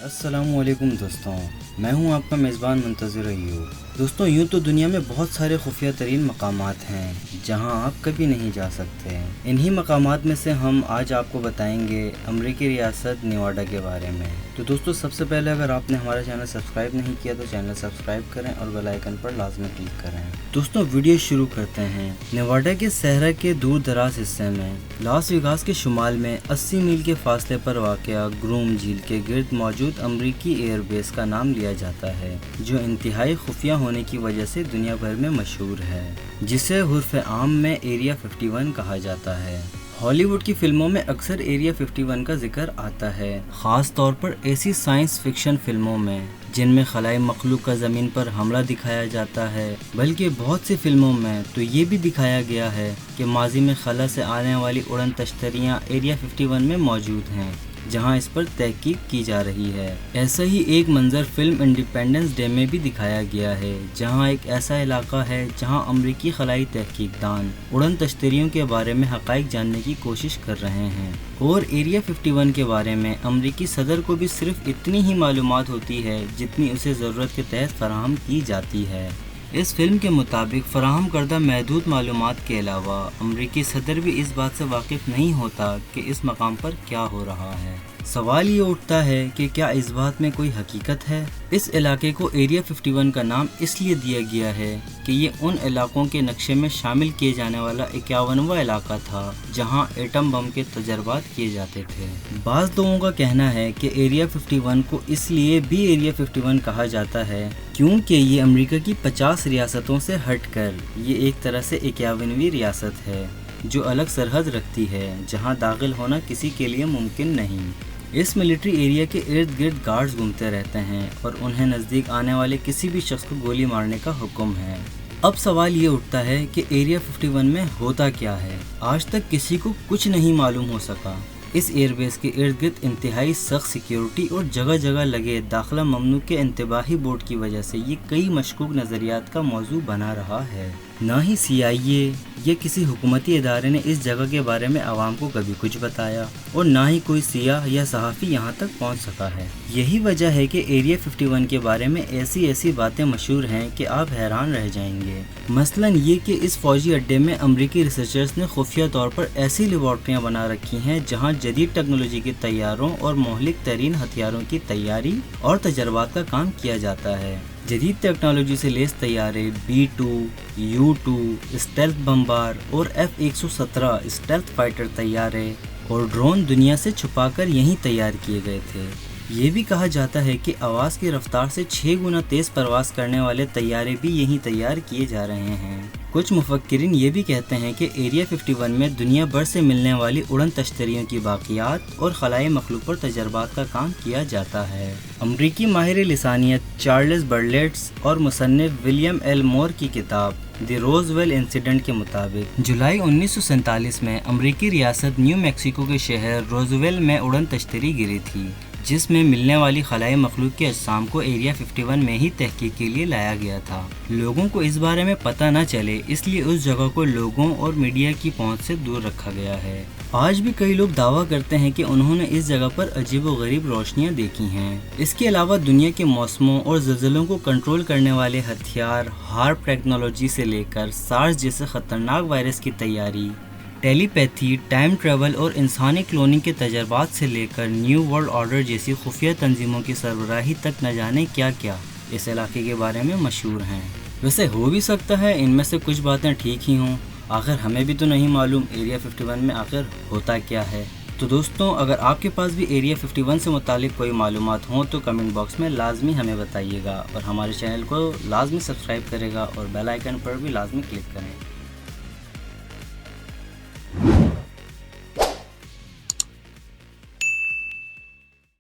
अस्सलामु अलैकुम दोस्तों, मैं हूं आपका मेज़बान मुंतज़िर अय्यूब। दोस्तों, यूँ तो दुनिया में बहुत सारे खुफिया तरीन मकामात हैं जहां आप कभी नहीं जा सकते। इन्हीं मकामात में से हम आज आपको बताएंगे अमरीकी रियासत नेवाडा के बारे में। तो दोस्तों, सबसे पहले अगर आपने हमारा चैनल सब्सक्राइब नहीं किया तो चैनल सब्सक्राइब करें और बेल आइकन पर लाजमी क्लिक करें। दोस्तों, वीडियो शुरू करते हैं। नेवाडा के सहरा के दूर दराज हिस्से में लास वेगास के शुमाल में 80 मील के फासले पर वाक़या ग्रूम झील के गिर्द मौजूद अमरीकी एयरबेस का नाम लिया जाता है, जो इंतहाई खुफिया होने की वजह से दुनिया भर में मशहूर है, जिसे हुर्फ आम में एरिया 51 कहा जाता है। हॉलीवुड की फिल्मों में अक्सर एरिया 51 का जिक्र आता है, ख़ास तौर पर ऐसी साइंस फिक्शन फिल्मों में जिनमें खलाई मखलूक का ज़मीन पर हमला दिखाया जाता है। बल्कि बहुत सी फिल्मों में तो ये भी दिखाया गया है कि माजी में खला से आने वाली उड़न तश्तरियाँ एरिया 51 में मौजूद हैं, जहां इस पर तहकीक की जा रही है। ऐसा ही एक मंजर फिल्म इंडिपेंडेंस डे में भी दिखाया गया है, जहां एक ऐसा इलाका है जहां अमरीकी खलाई तहकीकदान उड़न तश्तरियों के बारे में हक़ाइक़ जानने की कोशिश कर रहे हैं। और एरिया 51 के बारे में अमरीकी सदर को भी सिर्फ इतनी ही मालूमात होती है जितनी उसे ज़रूरत के तहत फराहम की जाती है। इस फिल्म के मुताबिक फराहम करदा महदूद मालूमात के अलावा अमरीकी सदर भी इस बात से वाकिफ़ नहीं होता कि इस मकाम पर क्या हो रहा है। सवाल ये उठता है कि क्या इस बात में कोई हकीकत है? इस इलाके को एरिया 51 का नाम इसलिए दिया गया है कि ये उन इलाकों के नक्शे में शामिल किए जाने वाला 51वां इलाका था जहां एटम बम के तजर्बात किए जाते थे। बाज़ लोगों का कहना है कि एरिया 51 को इसलिए भी एरिया 51 कहा जाता है क्योंकि ये अमेरिका की 50 रियासतों से हटकर ये एक तरह से 51वीं रियासत है जो अलग सरहद रखती है, जहां दाखिल होना किसी के लिए मुमकिन नहीं। इस मिलिट्री एरिया के इर्द गिर्द गार्ड्स घूमते रहते हैं और उन्हें नज़दीक आने वाले किसी भी शख्स को गोली मारने का हुक्म है। अब सवाल ये उठता है कि एरिया 51 में होता क्या है? आज तक किसी को कुछ नहीं मालूम हो सका। इस एयरबेस के इर्द गिर्द इंतहाई सख्त सिक्योरिटी और जगह जगह लगे दाखिला ममनू के इंतबाही बोर्ड की वजह से ये कई मशकूक नज़रियात का मौजू बना रहा है। ना ही CIA या किसी हुकूमती इदारे ने इस जगह के बारे में आवाम को कभी कुछ बताया और ना ही कोई सियाह या सहाफ़ी यहाँ तक पहुँच सका है। यही वजह है कि एरिया 51 के बारे में ऐसी बातें मशहूर हैं कि आप हैरान रह जाएंगे। मसलन ये कि इस फौजी अड्डे में अमरीकी रिसर्चर्स ने खुफिया तौर पर ऐसी लेबॉर्ट्रियाँ बना रखी हैं जहाँ जदीद टेक्नोलॉजी के तैयारों और मोहलिक तरीन हथियारों की तैयारी और तजर्बात का काम किया जाता है। जदीद टेक्नोलॉजी से लेस तैयारे B-2, U-2 स्टेल्थ बम्बार और F-117 स्टेल्थ फाइटर तैयारे और ड्रोन दुनिया से छुपाकर यहीं तैयार किए गए थे। ये भी कहा जाता है कि आवाज़ की रफ्तार से 6 गुना तेज़ परवास करने वाले तैयारे भी यहीं तैयार किए जा रहे हैं। कुछ मुफक्किरीन ये भी कहते हैं कि एरिया 51 में दुनिया भर से मिलने वाली उड़न तश्तरियों की बाक़ियात और खलाई मखलूक पर तजर्बात का काम किया जाता है। अमरीकी माहिर लिसानियत चार्ल्स बर्लेट्स और मुसन्निफ विलियम एल मोर की किताब द रोजवेल इंसिडेंट के मुताबिक जुलाई 1947 में अमरीकी रियासत न्यू मैक्सिको के शहर रोजवेल में उड़न तश्तरी गिरी थी, जिसमें मिलने वाली खलाई मखलूक के अजसाम को एरिया 51 में ही तहकीक के लिए लाया गया था। लोगों को इस बारे में पता न चले इसलिए उस जगह को लोगों और मीडिया की पहुंच से दूर रखा गया है। आज भी कई लोग दावा करते हैं कि उन्होंने इस जगह पर अजीब व गरीब रोशनियां देखी हैं। इसके अलावा दुनिया के मौसमों और ज़लज़लों को कंट्रोल करने वाले हथियार, हार्प टेक्नोलॉजी से लेकर सार्स जैसे ख़तरनाक वायरस की तैयारी, टेलीपैथी, टाइम ट्रेवल और इंसानी क्लोनिंग के तजर्बात से लेकर न्यू वर्ल्ड ऑर्डर जैसी खुफिया तंजीमों की सरबराही तक न जाने क्या क्या इस इलाके के बारे में मशहूर हैं। वैसे हो भी सकता है इनमें से कुछ बातें ठीक ही हों, आखिर हमें भी तो नहीं मालूम एरिया 51 में आखिर होता क्या है। तो दोस्तों, अगर आपके पास भी एरिया 51 से मुतालिक कोई मालूमात हो तो कमेंट बॉक्स में लाजमी हमें बताइएगा और हमारे चैनल को लाजमी सब्सक्राइब करेगा और बेल आइकन पर भी लाजमी क्लिक करें।